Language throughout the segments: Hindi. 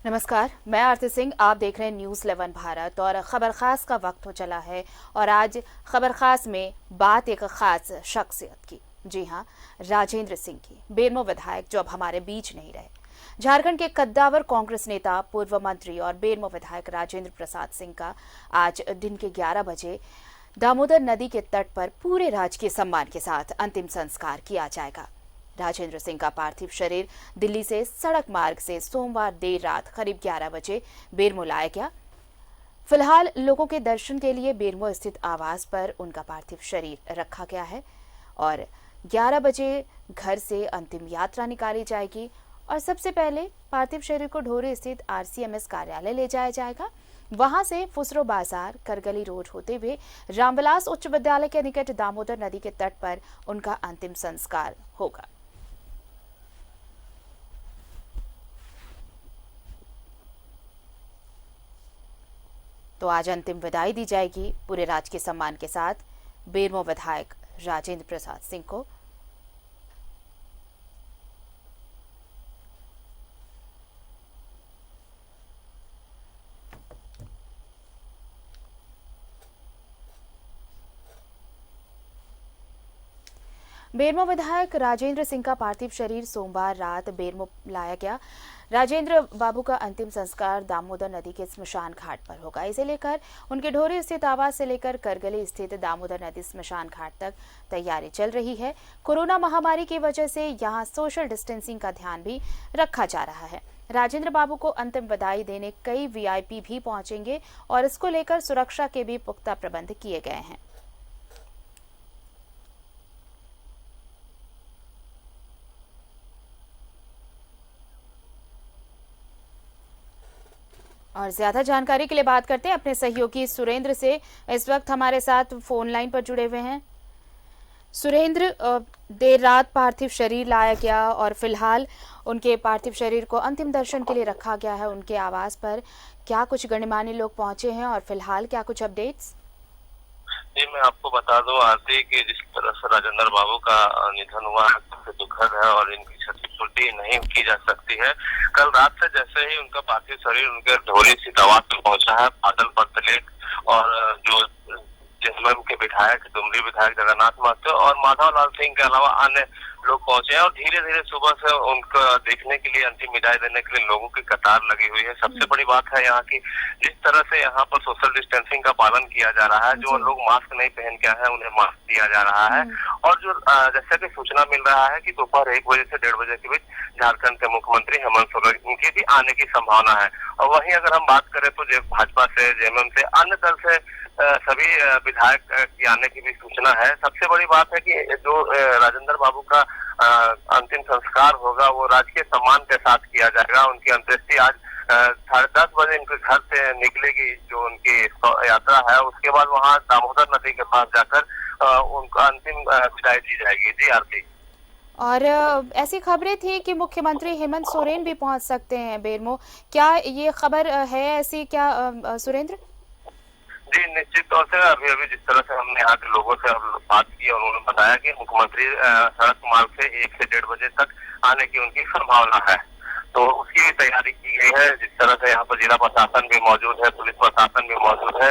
नमस्कार, मैं आरती सिंह। आप देख रहे हैं न्यूज़ 11 भारत और खबर खास का वक्त हो चला है। और आज खबर खास में बात एक खास शख्सियत की। जी हाँ, राजेंद्र सिंह की। बेरमो विधायक जो अब हमारे बीच नहीं रहे। झारखंड के कद्दावर कांग्रेस नेता, पूर्व मंत्री और बेरमो विधायक राजेंद्र प्रसाद सिंह का आज दिन के 11 बजे दामोदर नदी के तट पर पूरे राजकीय सम्मान के साथ अंतिम संस्कार किया जाएगा। राजेंद्र सिंह का पार्थिव शरीर दिल्ली से सड़क मार्ग से सोमवार देर रात करीब 11 बजे बेरमो लाया गया। फिलहाल लोगों के दर्शन के लिए बेरमो स्थित आवास पर उनका पार्थिव शरीर रखा गया है और 11 बजे घर से अंतिम यात्रा निकाली जाएगी और सबसे पहले पार्थिव शरीर को ढोरे स्थित आरसीएमएस कार्यालय ले जाया जाएगा। वहां से फुसरो बाजार, करगली रोड होते हुए रामविलास उच्च विद्यालय के निकट दामोदर नदी के तट पर उनका अंतिम संस्कार होगा। तो आज अंतिम विदाई दी जाएगी पूरे राजकीय सम्मान के साथ बेरमो विधायक राजेंद्र प्रसाद सिंह को। बेरमो विधायक राजेंद्र सिंह का पार्थिव शरीर सोमवार रात बेरमो लाया गया। राजेंद्र बाबू का अंतिम संस्कार दामोदर नदी के स्मशान घाट पर होगा। इसे लेकर उनके ढोरे स्थित आवास से लेकर करगली स्थित दामोदर नदी स्मशान घाट तक तैयारी चल रही है। कोरोना महामारी की वजह से यहां सोशल डिस्टेंसिंग का ध्यान भी रखा जा रहा है। राजेंद्र बाबू को अंतिम विदाई देने कई वीआईपी भी पहुंचेंगे और इसको लेकर सुरक्षा के भी पुख्ता प्रबंध किए गए हैं। और ज्यादा जानकारी के लिए बात करते हैं अपने सहयोगी सुरेंद्र से। इस वक्त हमारे साथ फोन लाइन पर जुड़े हुए हैं। सुरेंद्र, देर रात पार्थिव शरीर लाया गया और फिलहाल उनके पार्थिव शरीर को अंतिम दर्शन के लिए रखा गया है उनके आवास पर। क्या कुछ गणमान्य लोग पहुंचे हैं और फिलहाल क्या कुछ अपडेट्स? जी, मैं आपको बता दूं आरती कि जिस तरह से राजेंद्र बाबू का निधन हुआ है काफी दुखद है और इनकी क्षतिपूर्ति नहीं की जा सकती है। कल रात से जैसे ही उनका पार्थिव शरीर उनके ढोली स्थित आवास में पहुंचा है, बादल पत्रलेख और जो जेएमएम के विधायक, डुमरी विधायक जगन्नाथ महतो और माधव लाल सिंह के अलावा अन्य लोग पहुंचे हैं और धीरे धीरे सुबह से उनका देखने के लिए, अंतिम विदाई देने के लिए लोगों की कतार लगी हुई है। सबसे बड़ी बात है यहाँ की जिस तरह से यहाँ पर सोशल डिस्टेंसिंग का पालन किया जा रहा है। जो लोग मास्क नहीं पहन के आए हैं उन्हें मास्क दिया जा रहा है और जो जैसे कि सूचना मिल रहा है कि दोपहर 1 बजे से 1:30 बजे के बीच झारखंड के मुख्यमंत्री हेमंत सोरेन के भी आने की संभावना है। और वहीं अगर हम बात करें तो भाजपा से, जेएमएम से, अन्य दल से सभी विधायक की आने की भी सूचना है। सबसे बड़ी बात है कि जो राजेंद्र बाबू का अंतिम संस्कार होगा वो राजकीय सम्मान के साथ किया जाएगा। उनकी अंत्येष्टि आज 10:30 बजे उनके घर से निकलेगी जो उनकी यात्रा है। उसके बाद वहां दामोदर नदी के पास जाकर उनका अंतिम विदाई दी जाएगी। जी आरती। और ऐसी खबरें थी कि मुख्यमंत्री हेमंत सोरेन भी पहुंच सकते हैं बेरमो। क्या ये खबर है ऐसी क्या सुरेंद्र? जी, निश्चित तौर से अभी अभी जिस तरह से हमने यहाँ के लोगों से बात की और उन्होंने बताया कि मुख्यमंत्री सड़क मार्ग से 1 से 1:30 बजे तक आने की उनकी संभावना है, तो उसकी भी तैयारी की गई है। जिस तरह से यहाँ पर जिला प्रशासन भी मौजूद है, पुलिस प्रशासन भी मौजूद है,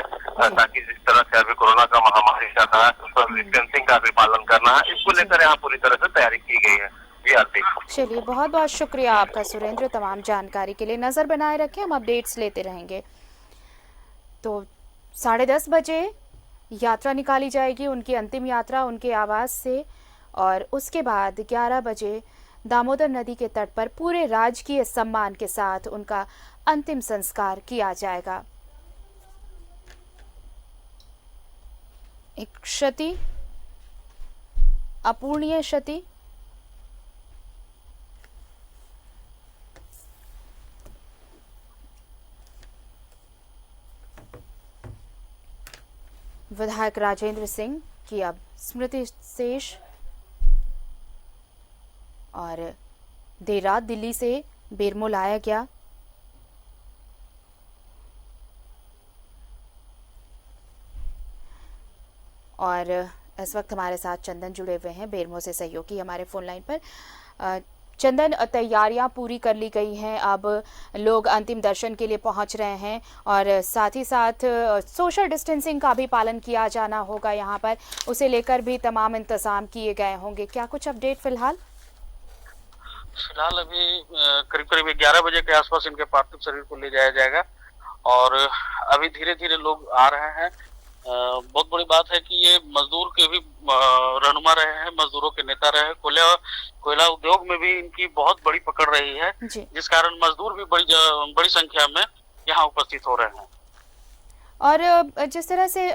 ताकि जिस तरह से अभी कोरोना का महामारी चल रहा है, सोशल डिस्टेंसिंग का भी पालन करना है, इसको लेकर यहाँ पूरी तरह से तैयारी की गई है। जी आरती। चलिए, बहुत बहुत शुक्रिया आपका सुरेंद्र तमाम जानकारी के लिए। नजर बनाए रखें, हम अपडेट्स लेते रहेंगे। तो 10:30 बजे यात्रा निकाली जाएगी, उनकी अंतिम यात्रा उनके आवास से, और उसके बाद 11 बजे दामोदर नदी के तट पर पूरे राजकीय सम्मान के साथ उनका अंतिम संस्कार किया जाएगा। एक क्षति, अपूर्णीय क्षति। विधायक राजेंद्र सिंह की अब स्मृति शेष, और देर रात दिल्ली से बेरमो लाया गया। और इस वक्त हमारे साथ चंदन जुड़े हुए हैं बेरमो से सहयोगी हमारे फोन लाइन पर। चंदन, तैयारियां पूरी कर ली गई हैं, अब लोग अंतिम दर्शन के लिए पहुंच रहे हैं और साथ ही साथ सोशल डिस्टेंसिंग का भी पालन किया जाना होगा यहाँ पर, उसे लेकर भी तमाम इंतजाम किए गए होंगे। क्या कुछ अपडेट फिलहाल? फिलहाल अभी करीब करीब 11 बजे के आसपास इनके पार्थिव शरीर को ले जाया जाएगा और अभी धीरे धीरे लोग आ रहे हैं। बहुत बड़ी बात है कि ये मजदूर के भी रहनुमा रहे हैं, मजदूरों के नेता रहे हैं। कोयला उद्योग में भी इनकी बहुत बड़ी पकड़ रही है, जिस कारण मजदूर भी बड़ी संख्या में यहाँ उपस्थित हो रहे हैं। और जिस तरह से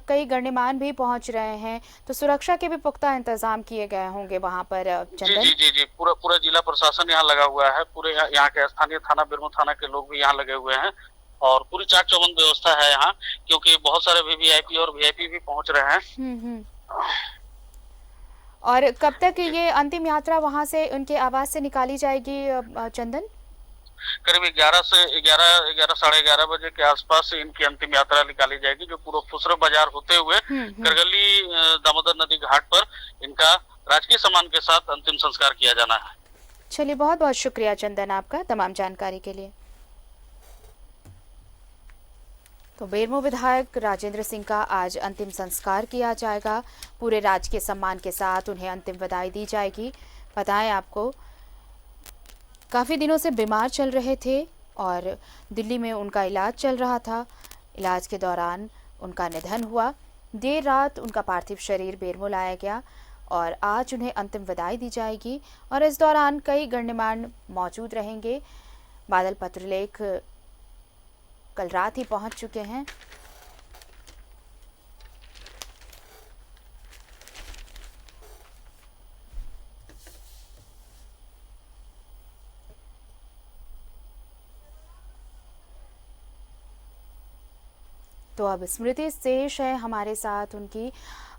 कई गणमान्य भी पहुंच रहे हैं, तो सुरक्षा के भी पुख्ता इंतजाम किए गए होंगे वहां पर, चंदन? जी, पूरा जिला प्रशासन यहाँ लगा हुआ है। पूरे यहाँ के स्थानीय थाना, बिरमो थाना के लोग भी यहाँ लगे हुए हैं और पूरी चाक चौबंद व्यवस्था है यहाँ, क्योंकि बहुत सारे वीवीआईपी और वीआईपी भी पहुंच रहे हैं। और कब तक ये अंतिम यात्रा वहां से उनके आवास से निकाली जाएगी, चंदन? करीब 11 साढ़े 11 बजे के आसपास इनकी अंतिम यात्रा निकाली जाएगी, जो पूरा फुसरा बाजार होते हुए करगली दामोदर नदी घाट पर इनका राजकीय सम्मान के साथ अंतिम संस्कार किया जाना है। चलिए, बहुत बहुत शुक्रिया चंदन आपका तमाम जानकारी के लिए। तो बेरमो विधायक राजेंद्र सिंह का आज अंतिम संस्कार किया जाएगा, पूरे राजकीय सम्मान के साथ उन्हें अंतिम विदाई दी जाएगी। बताएं आपको, काफ़ी दिनों से बीमार चल रहे थे और दिल्ली में उनका इलाज चल रहा था। इलाज के दौरान उनका निधन हुआ। देर रात उनका पार्थिव शरीर बेरमो लाया गया और आज उन्हें अंतिम विदाई दी जाएगी और इस दौरान कई गण्यमान्य मौजूद रहेंगे। बादल पत्रलेख कल रात ही पहुंच चुके हैं। तो अब स्मृति शेष है हमारे साथ उनकी,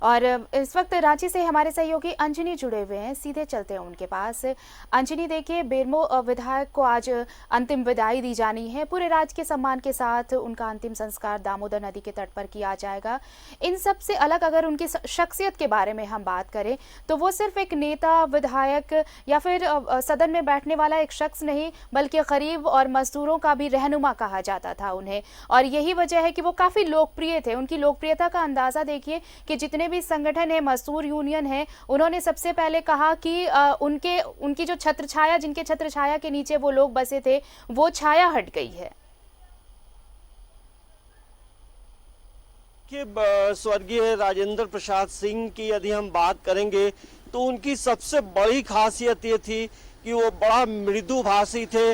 और इस वक्त रांची से हमारे सहयोगी अंजनी जुड़े हुए हैं। सीधे चलते हैं उनके पास। अंजनी, देखिए, बेरमो विधायक को आज अंतिम विदाई दी जानी है। पूरे राजकीय सम्मान के साथ उनका अंतिम संस्कार दामोदर नदी के तट पर किया जाएगा। इन सब से अलग अगर उनकी शख्सियत के बारे में हम बात करें तो वो सिर्फ एक नेता, विधायक या फिर सदन में बैठने वाला एक शख्स नहीं, बल्कि गरीब और मजदूरों का भी रहनुमा कहा जाता था उन्हें, और यही वजह है कि वो काफ़ी लोकप्रिय थे। उनकी लोकप्रियता का अंदाज़ा देखिए कि जितने भी संगठन है, मजदूर यूनियन है, उन्होंने सबसे पहले कहा कि उनकी जो छत्र छाया, जिनके छत्र छाया के नीचे वो लोग बसे थे, वो छाया हट गई है। कि स्वर्गीय राजेंद्र प्रसाद सिंह की यदि हम बात करेंगे तो उनकी सबसे बड़ी खासियत ये थी कि वो बड़ा मृदुभाषी थे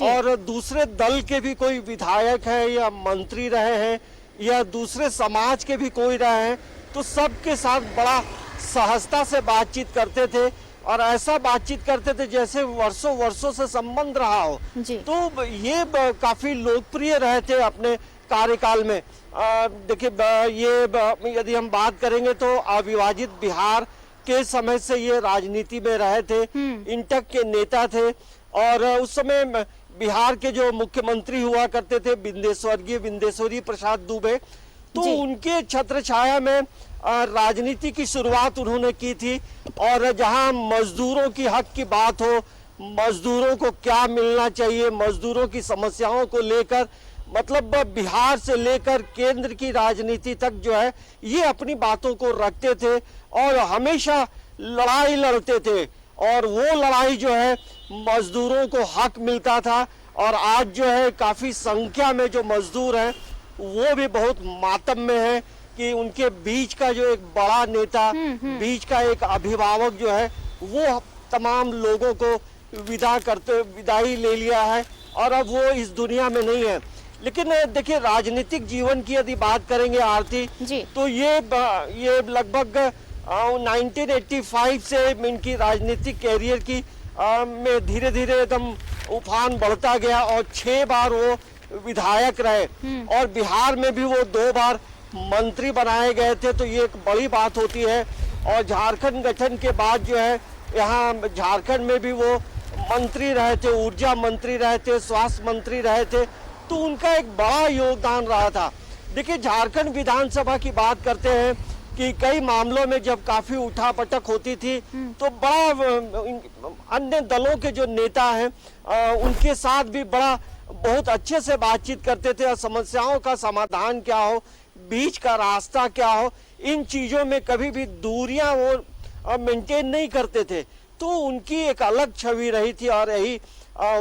और दूसरे दल के भी कोई विधायक है या मंत्री रहे हैं या दूसरे समाज के भी कोई रहे हैं तो सबके साथ बड़ा सहजता से बातचीत करते थे और ऐसा बातचीत करते थे जैसे वर्षों वर्षों से संबंध रहा हो। तो ये काफी लोकप्रिय रहे थे अपने कार्यकाल में। देखिए, ये यदि हम बात करेंगे तो अविभाजित बिहार के समय से ये राजनीति में रहे थे, इंटक के नेता थे और उस समय बिहार के जो मुख्यमंत्री हुआ करते थे स्वर्गीय विंदेश्वरी प्रसाद दुबे, तो उनके छत्र छाया में राजनीति की शुरुआत उन्होंने की थी। और जहां मजदूरों की हक की बात हो, मजदूरों को क्या मिलना चाहिए, मजदूरों की समस्याओं को लेकर, मतलब बिहार से लेकर केंद्र की राजनीति तक जो है ये अपनी बातों को रखते थे और हमेशा लड़ाई लड़ते थे और वो लड़ाई जो है मजदूरों को हक मिलता था। और आज जो है काफी संख्या में जो मजदूर हैं वो भी बहुत मातम में है कि उनके बीच का जो एक बड़ा नेता, बीच का एक अभिभावक जो है वो तमाम लोगों को विदाई ले लिया है और अब वो इस दुनिया में नहीं है। लेकिन देखिए, राजनीतिक जीवन की यदि बात करेंगे आरती तो ये लगभग 1985 से इनकी राजनीतिक कैरियर की में धीरे धीरे एकदम उफान बढ़ता गया और 6 बार वो विधायक रहे और बिहार में भी वो 2 बार मंत्री बनाए गए थे। तो ये एक बड़ी बात होती है। और झारखंड गठन के बाद जो है यहाँ झारखंड में भी वो मंत्री रहे थे, ऊर्जा मंत्री रहे थे, स्वास्थ्य मंत्री रहे थे, तो उनका एक बड़ा योगदान रहा था। देखिए, झारखंड विधानसभा की बात करते हैं कि कई मामलों में जब काफी उठापटक होती थी तो बड़ा अन्य दलों के जो नेता हैं उनके साथ भी बड़ा बहुत अच्छे से बातचीत करते थे और समस्याओं का समाधान क्या हो, बीच का रास्ता क्या हो, इन चीजों में कभी भी दूरियां वो मेंटेन नहीं करते थे। तो उनकी एक अलग छवि रही थी और यही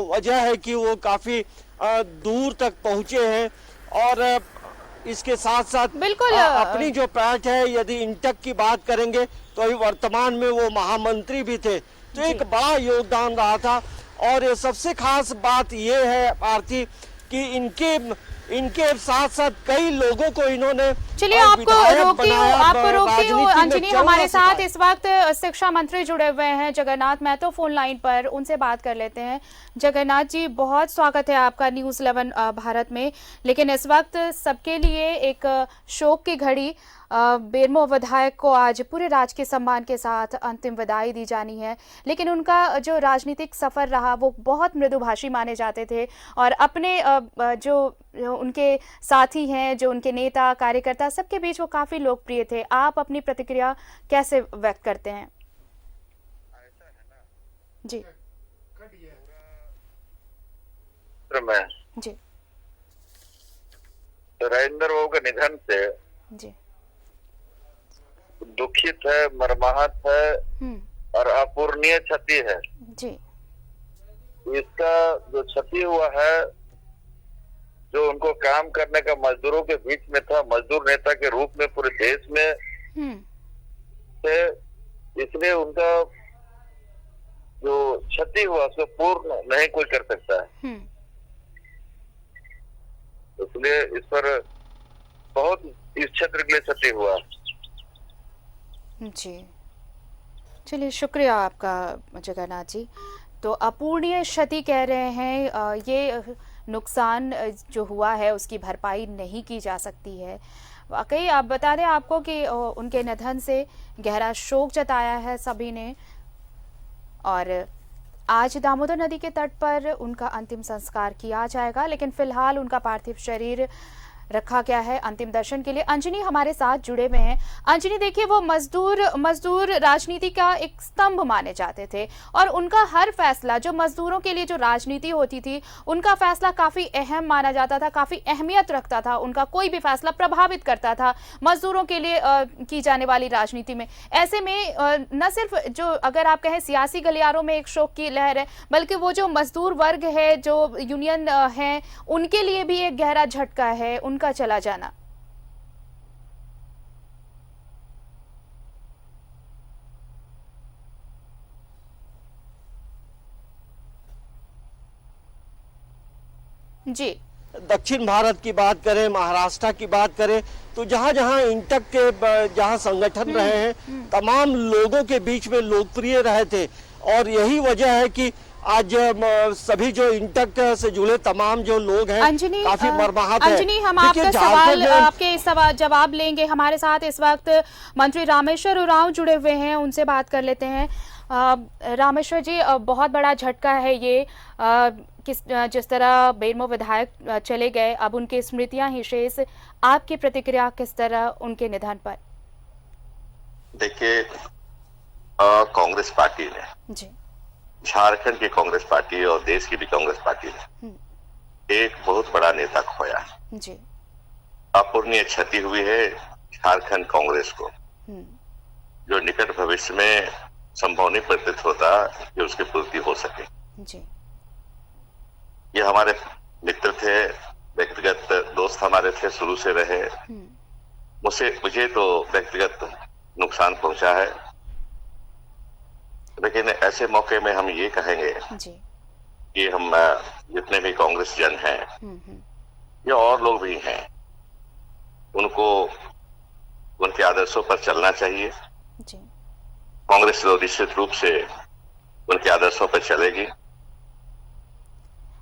वजह है कि वो काफी दूर तक पहुंचे हैं। और इसके साथ साथ बिल्कुल अपनी जो पैठ है, यदि इंटक की बात करेंगे तो अभी वर्तमान में वो महामंत्री भी थे, तो एक बड़ा योगदान रहा था। और सबसे खास बात ये है आरती कि इनके साथ साथ कई लोगों को इन्होंने, चलिए आपको रोकती हूँ अंजनी, हमारे साथ इस वक्त शिक्षा मंत्री जुड़े हुए हैं जगन्नाथ महतो फोन लाइन पर, उनसे बात कर लेते हैं। जगन्नाथ जी, बहुत स्वागत है आपका न्यूज़ 11 भारत में। लेकिन इस वक्त सबके लिए एक शोक की घड़ी, बेरमो विधायक को आज पूरे राजकीय सम्मान के साथ अंतिम विदाई दी जानी है। लेकिन उनका जो राजनीतिक सफर रहा वो बहुत मृदुभाषी माने जाते थे और अपने जो उनके साथी हैं, जो उनके नेता कार्यकर्ता, सबके बीच वो काफी लोकप्रिय थे। आप अपनी प्रतिक्रिया कैसे व्यक्त करते हैं? जी जी राजेंद्र बाबू के निधन से जी दुखित है, मर्माहत है और अपूरणीय क्षति है जी। इसका जो क्षति हुआ है, जो उनको काम करने का मजदूरों के बीच में था, मजदूर नेता के रूप में पूरे देश में थे, इसलिए उनका जो क्षति हुआ उसको पूर्ण नहीं कोई कर सकता है। इसलिए इस पर बहुत इस क्षेत्र के लिए क्षति हुआ। जी चलिए, शुक्रिया आपका जगन्नाथ जी। तो अपूरणीय क्षति कह रहे हैं, ये नुकसान जो हुआ है उसकी भरपाई नहीं की जा सकती है। वाकई आप बता दें आपको कि उनके निधन से गहरा शोक जताया है सभी ने और आज दामोदर नदी के तट पर उनका अंतिम संस्कार किया जाएगा। लेकिन फिलहाल उनका पार्थिव शरीर रखा गया है अंतिम दर्शन के लिए। अंजनी हमारे साथ जुड़े हुए हैं। अंजनी, देखिए, वो मजदूर राजनीति का एक स्तंभ माने जाते थे और उनका हर फैसला, जो मजदूरों के लिए जो राजनीति होती थी, उनका फैसला काफी अहम माना जाता था, काफी अहमियत रखता था। उनका कोई भी फैसला प्रभावित करता था मजदूरों के लिए की जाने वाली राजनीति में। ऐसे में न सिर्फ जो, अगर आप कहें, सियासी गलियारों में एक शोक की लहर है, बल्कि वो जो मजदूर वर्ग है, जो यूनियन है, उनके लिए भी एक गहरा झटका है का चला जाना। जी, दक्षिण भारत की बात करें, महाराष्ट्र की बात करें, तो जहां जहां इंटक के जहां संगठन रहे हैं, तमाम लोगों के बीच में लोकप्रिय रहे थे। और यही वजह है कि आज सभी जो इंटक से जुड़े तमाम जो लोग हैं काफी मर्माहत है। अंजनी, हम आपका सवाल, आपके सवाल जवाब लेंगे। हमारे साथ इस वक्त मंत्री रामेश्वर उरांव जुड़े हुए हैं, उनसे बात कर लेते हैं। रामेश्वर जी, बहुत बड़ा झटका है ये, जिस तरह बेरमो विधायक चले गए, अब उनकी स्मृतियां ही शेष। आपकी प्रतिक्रिया किस तरह उनके निधन पर? देखिए, कांग्रेस पार्टी ने जी, झारखंड की कांग्रेस पार्टी और देश की भी कांग्रेस पार्टी ने एक बहुत बड़ा नेता खोया जी। अपूरणीय क्षति हुई है झारखंड कांग्रेस को, जो निकट भविष्य में संभव नहीं प्रतीत होता कि उसकी पूर्ति हो सके जी। ये हमारे मित्र थे, व्यक्तिगत दोस्त हमारे थे, शुरू से रहे। मुझे तो व्यक्तिगत नुकसान पहुंचा है, लेकिन ऐसे मौके में हम ये कहेंगे जी कि हम जितने भी कांग्रेस जन हैं या और लोग भी हैं, उनको उनके आदर्शों पर चलना चाहिए जी। कांग्रेस निश्चित रूप से उनके आदर्शों पर चलेगी।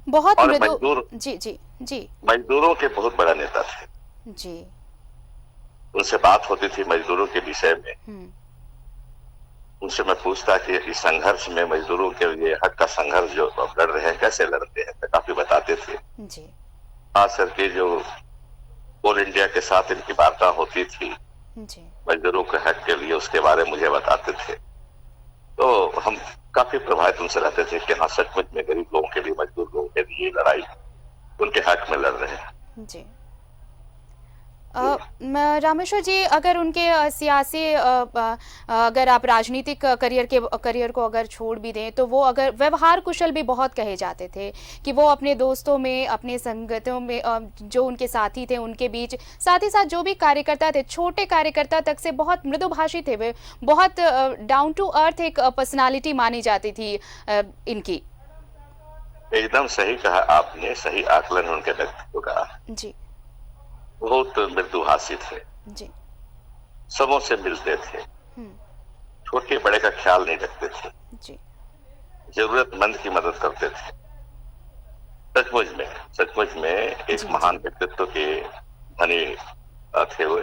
बहुत और मजदूर जी मजदूरों के बहुत बड़ा नेता थे जी। उनसे बात होती थी मजदूरों के विषय में, उनसे मैं पूछता कि इस संघर्ष में मजदूरों के लिए हक का संघर्ष जो लड़ रहे हैं, कैसे लड़ते हैं, तो काफी बताते थे जी। खास करके जो ऑल इंडिया के साथ इनकी वार्ता होती थी मजदूरों के हक के लिए उसके बारे में मुझे बताते थे, तो हम काफी प्रभावित उनसे रहते थे कि हाँ सचमुच में गरीब लोगों के लिए, मजदूर लोगों के लिए लड़ाई उनके हक में लड़ रहे हैं। जी। रामेश्वर जी, अगर उनके सियासी अगर आप राजनीतिक करियर को अगर छोड़ भी दें, तो वो अगर व्यवहार कुशल भी बहुत कहे जाते थे कि वो अपने दोस्तों में, अपने संगतों में, जो उनके साथी थे उनके बीच, साथ ही साथ जो भी कार्यकर्ता थे, छोटे कार्यकर्ता तक से बहुत मृदुभाषी थे, वे बहुत डाउन टू अर्थ एक पर्सनालिटी मानी जाती थी इनकी। एकदम सही कहा आपने, सही आकलन उनके व्यक्तित्व का। जी, बहुत मृदुभाषी थे जी, सबों से मिलते थे, छोटे बड़े का ख्याल नहीं रखते थे जी, जरूरतमंद की मदद करते थे। सचमुच में एक महान व्यक्तित्व के धनी थे वो।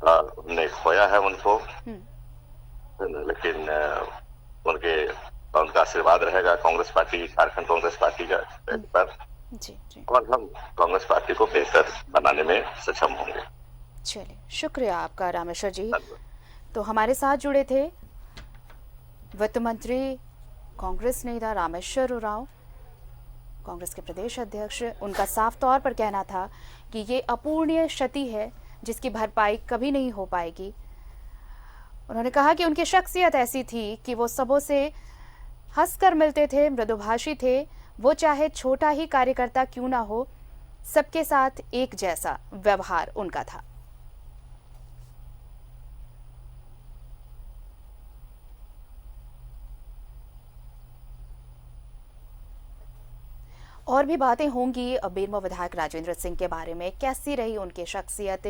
हमने खोया है उनको, लेकिन उनका आशीर्वाद रहेगा कांग्रेस पार्टी, झारखंड कांग्रेस पार्टी का पर जी, और हम कांग्रेस पार्टी को बेहतर बनाने में सक्षम होंगे। चलिए, शुक्रिया आपका रामेश्वर जी। तो हमारे साथ जुड़े थे वित्त मंत्री, कांग्रेस नेता रामेश्वर उरांव, कांग्रेस के प्रदेश अध्यक्ष। उनका साफ तौर पर कहना था कि ये अपूर्णीय क्षति है जिसकी भरपाई कभी नहीं हो पाएगी। उन्होंने कहा कि उनकी शख्सियत ऐसी थी कि वो सबों से हंसकर मिलते थे, मृदुभाषी थे, वो चाहे छोटा ही कार्यकर्ता क्यों ना हो, सबके साथ एक जैसा व्यवहार उनका था। और भी बातें होंगी बेरमो विधायक राजेंद्र सिंह के बारे में, कैसी रही उनकी शख्सियत,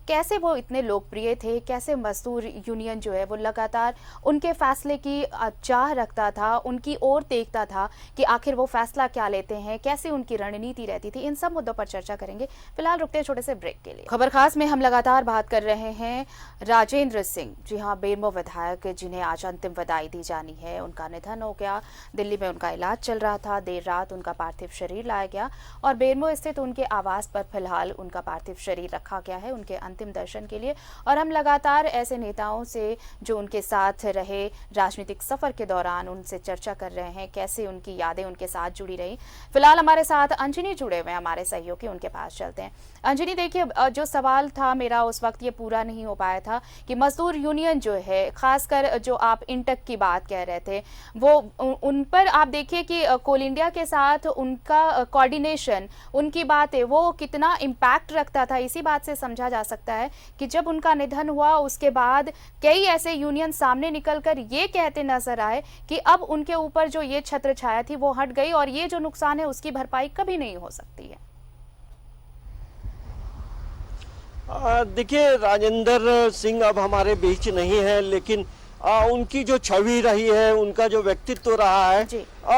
कैसे वो इतने लोकप्रिय थे, कैसे मजदूर यूनियन जो है वो लगातार उनके फैसले की चाह रखता था, उनकी ओर देखता था कि आखिर वो फैसला क्या लेते हैं, कैसे उनकी रणनीति रहती थी। इन सब मुद्दों पर चर्चा करेंगे। फिलहाल रुकते हैं छोटे से ब्रेक के लिए। खबर खास में हम लगातार बात कर रहे हैं राजेंद्र सिंह, जी हाँ, बेरमो विधायक जिन्हें आज अंतिम विदाई दी जानी है। उनका निधन हो गया, दिल्ली में उनका इलाज चल रहा था, देर रात उनका पार्थिव शरीर लाया गया और बेरमो स्थित उनके आवास पर फिलहाल उनका पार्थिव शरीर रखा गया है उनके अंतिम दर्शन के लिए। और हम लगातार ऐसे नेताओं से जो उनके साथ रहे राजनीतिक सफर के दौरान, उनसे चर्चा कर रहे हैं, कैसे उनकी यादें उनके साथ जुड़ी रही। फिलहाल हमारे साथ अंजनी जुड़े हुए हैं, हमारे सहयोगी, उनके पास चलते हैं। अंजनी, देखिए, जो सवाल था मेरा उस वक्त ये पूरा नहीं हो पाया था कि मजदूर यूनियन जो है, खासकर जो आप इंटक की बात कह रहे थे, वो उन पर आप देखिए कि कोल इंडिया के साथ उनका कोऑर्डिनेशन, उनकी बातें, वो कितना इम्पैक्ट रखता था। इसी बात से समझा जा सकता है कि जब उनका निधन हुआ उसके बाद कई ऐसे यूनियन सामने निकलकर ये कहते नजर आए कि अब उनके ऊपर जो ये छत्र छाया थी वो हट गई और ये जो नुकसान है उसकी भरपाई कभी नहीं हो सकती है। देखिए, राजेंद्र सिंह अब हमारे बीच नहीं है, लेकिन उनकी जो छवि रही है, उनका जो व्यक्तित्व रहा है,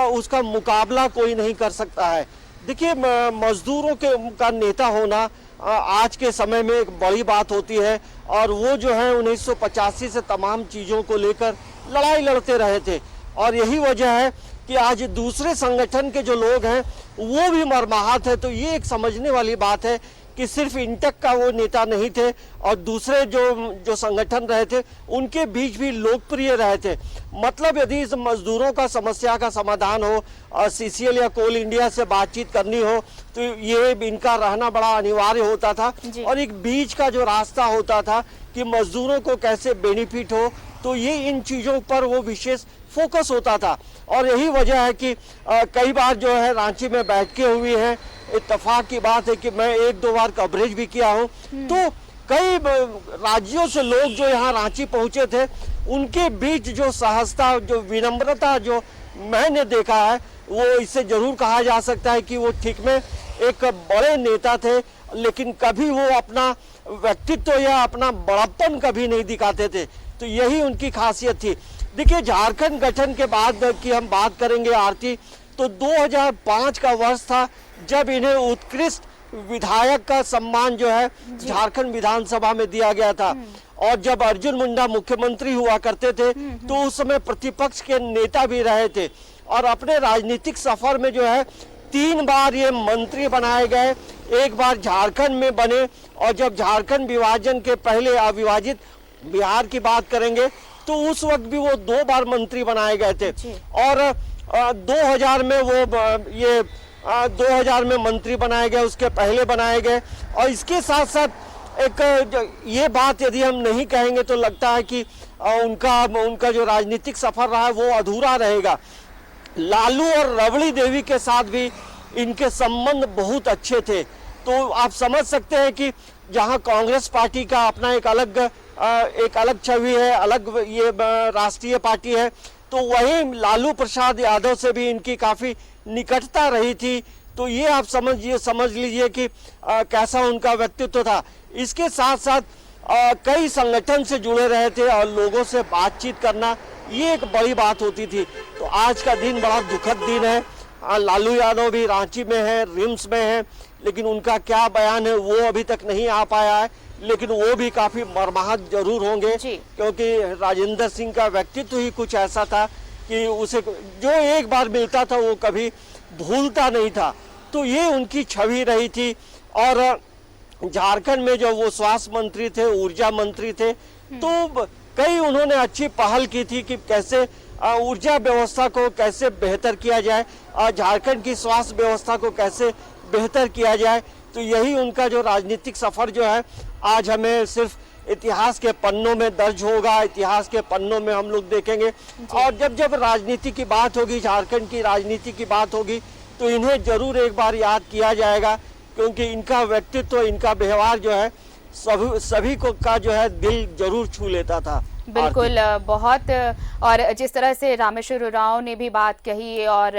उसका मुकाबला कोई नहीं कर सकता है। देखिए, मजदूरों का नेता होना आज के समय में एक बड़ी बात होती है और वो जो है 1985 से तमाम चीज़ों को लेकर लड़ाई लड़ते रहे थे और यही वजह है कि आज दूसरे संगठन के जो लोग हैं वो भी मर्माहत है। तो ये एक समझने वाली बात है कि सिर्फ इंटक का वो नेता नहीं थे और दूसरे जो संगठन रहे थे उनके बीच भी लोकप्रिय रहे थे। मतलब यदि इस मजदूरों का समस्या का समाधान हो और सीसीएल या कोल इंडिया से बातचीत करनी हो तो ये इनका रहना बड़ा अनिवार्य होता था और एक बीच का जो रास्ता होता था कि मजदूरों को कैसे बेनिफिट हो, तो ये इन चीज़ों पर वो विशेष फोकस होता था। और यही वजह है कि कई बार जो है रांची में बैठकें हुई हैं। इत्तेफाक की बात है कि मैं 1-2 बार कवरेज भी किया हूँ, तो कई राज्यों से लोग जो यहाँ रांची पहुँचे थे, उनके बीच जो सहजता, जो विनम्रता जो मैंने देखा है, वो इससे जरूर कहा जा सकता है कि वो ठीक में एक बड़े नेता थे, लेकिन कभी वो अपना व्यक्तित्व या अपना बड़प्पन कभी नहीं दिखाते थे। तो यही उनकी खासियत थी। देखिए, झारखंड गठन के बाद की हम बात करेंगे आरती, तो 2005 का वर्ष था जब इन्हें उत्कृष्ट विधायक का सम्मान जो है झारखंड विधानसभा में दिया गया था। और जब अर्जुन मुंडा मुख्यमंत्री हुआ करते थे तो उस समय प्रतिपक्ष के नेता भी रहे थे और अपने राजनीतिक सफर में जो है 3 बार ये मंत्री बनाए गए, 1 बार झारखंड में बने और जब झारखंड विभाजन के पहले अविभाजित बिहार की बात करेंगे तो उस वक्त भी वो 2 बार मंत्री बनाए गए थे और 2000 में वो 2000 में मंत्री बनाए गए, उसके पहले बनाए गए। और इसके साथ साथ एक ये बात यदि हम नहीं कहेंगे तो लगता है कि उनका जो राजनीतिक सफर रहा है वो अधूरा रहेगा। लालू और रबड़ी देवी के साथ भी इनके संबंध बहुत अच्छे थे, तो आप समझ सकते हैं कि जहां कांग्रेस पार्टी का अपना एक अलग छवि है, अलग ये राष्ट्रीय पार्टी है, तो वहीं लालू प्रसाद यादव से भी इनकी काफी निकटता रही थी। तो ये आप समझ लीजिए कि कैसा उनका व्यक्तित्व था। इसके साथ साथ कई संगठन से जुड़े रहे थे और लोगों से बातचीत करना ये एक बड़ी बात होती थी। तो आज का दिन बड़ा दुखद दिन है। लालू यादव भी रांची में है, रिम्स में है, लेकिन उनका क्या बयान है वो अभी तक नहीं आ पाया है, लेकिन वो भी काफी मर्माहत जरूर होंगे क्योंकि राजेंद्र सिंह का व्यक्तित्व ही कुछ ऐसा था कि उसे जो एक बार मिलता था वो कभी भूलता नहीं था। तो ये उनकी छवि रही थी। और झारखंड में जो वो स्वास्थ्य मंत्री थे, ऊर्जा मंत्री थे, तो कई उन्होंने अच्छी पहल की थी कि कैसे ऊर्जा व्यवस्था को कैसे बेहतर किया जाए और झारखंड की स्वास्थ्य व्यवस्था को कैसे बेहतर किया जाए। तो यही उनका जो राजनीतिक सफर जो है आज हमें सिर्फ इतिहास के पन्नों में दर्ज होगा, इतिहास के पन्नों में हम लोग देखेंगे। और जब राजनीति की बात होगी, झारखंड की राजनीति की बात होगी, तो इन्हें जरूर एक बार याद किया जाएगा क्योंकि इनका व्यक्तित्व, इनका व्यवहार जो है सभी को का जो है दिल जरूर छू लेता था। बिल्कुल, बहुत। और जिस तरह से रामेश्वर उरांव ने भी बात कही और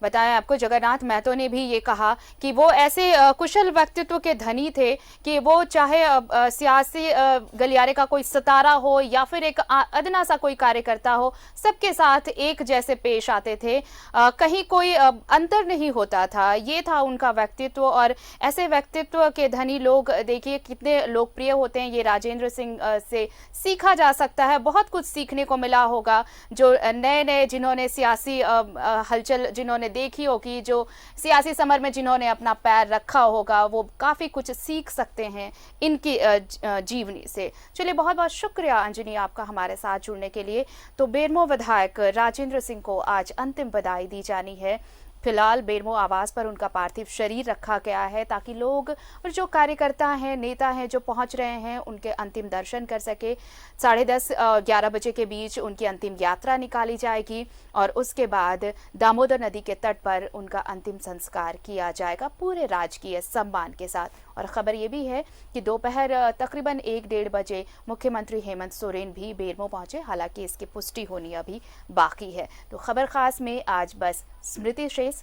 बताया आपको, जगन्नाथ महतो ने भी ये कहा कि वो ऐसे कुशल व्यक्तित्व के धनी थे कि वो चाहे सियासी गलियारे का कोई सितारा हो या फिर एक अदना सा कोई कार्यकर्ता हो, सबके साथ एक जैसे पेश आते थे, कहीं कोई अंतर नहीं होता था। ये था उनका व्यक्तित्व और ऐसे व्यक्तित्व के धनी लोग देखिए कितने लोकप्रिय होते हैं। ये राजेंद्र सिंह से सीखा जा सकता है, बहुत कुछ सीखने को मिला होगा। जो नए जिन्होंने सियासी हलचल जिन्होंने देखी होगी, जो सियासी समर में जिन्होंने अपना पैर रखा होगा, वो काफी कुछ सीख सकते हैं इनकी जीवनी से। चलिए, बहुत बहुत शुक्रिया अंजनी आपका हमारे साथ जुड़ने के लिए। तो बेरमो विधायक राजेंद्र सिंह को आज अंतिम विदाई दी जानी है। फिलहाल बेरमो आवास पर उनका पार्थिव शरीर रखा गया है ताकि लोग और जो कार्यकर्ता हैं, नेता हैं जो पहुंच रहे हैं, उनके अंतिम दर्शन कर सके। 10:30-11 बजे के बीच उनकी अंतिम यात्रा निकाली जाएगी और उसके बाद दामोदर नदी के तट पर उनका अंतिम संस्कार किया जाएगा पूरे राजकीय सम्मान के साथ। और खबर ये भी है कि दोपहर तकरीबन 1-1:30 बजे मुख्यमंत्री हेमंत सोरेन भी बेरमो पहुंचे, हालांकि इसकी पुष्टि होनी अभी बाकी है। तो खबर खास में आज बस स्मृति शेष